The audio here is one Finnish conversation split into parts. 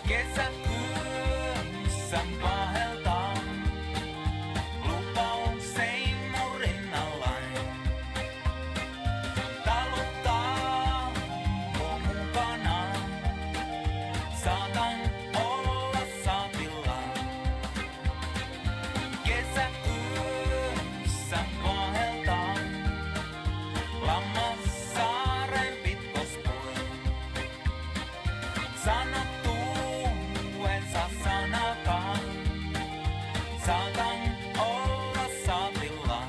Kesäyössä vaheltaa, lupauksei mun rinnallani. Taluttaa mun mukana, saatan olla saatilla. Kesäyössä vaheltaa, Lammassaaren pitkospui. Sanottu en saa sanakaan, saatan olla saatilla.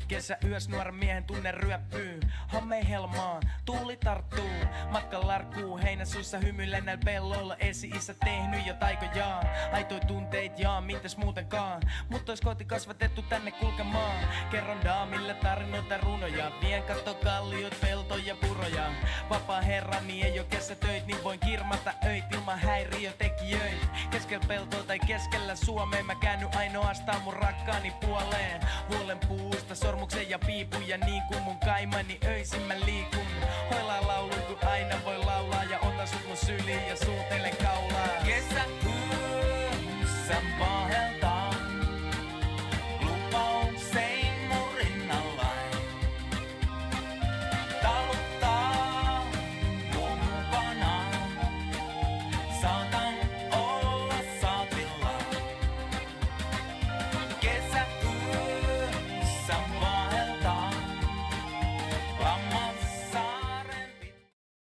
Kesäyös nuoren miehen tunne ryöppyy, hammei helmaa, tuuli tarttuu. Matkan larkkuu, heinäsuussa hymyillen näillä pelloilla. Esi-isä tehnyt jo taikojaan, aitoi tunteet jaa, mitäs muutenkaan. Mut ois koti kasvatettu tänne kulkemaan. Kerron daamille tarinoita runoja, vien katto kalliot, peltoja, puroja. Vapaa herrani ei oo kesätöit, niin voin kirmata öit ilman häiriötekijöitä. Keskel peltoa tai keskellä Suomeen mä käänny ainoastaan mun rakkaani puoleen. Vuolen puusta sormuksen ja piipuja, niin kuin mun kaimani öisin mä liikun. Hoilaa laulun kun aina voi laulaa ja otan sut mun syliin ja suutelen